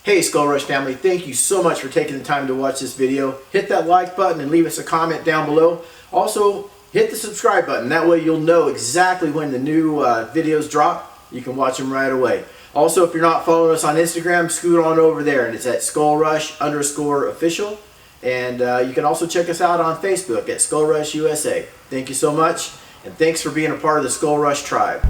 Hey Skull Rush family, thank you so much for taking the time to watch this video. Hit that like button and leave us a comment down below. Also, hit the subscribe button. That way you'll know exactly when the new videos drop. You can watch them right away. Also, if you're not following us on Instagram, scoot on over there, and it's at SkullRush_official. And you can also check us out on Facebook at Skull Rush USA. Thank you so much, and thanks for being a part of the Skull Rush tribe.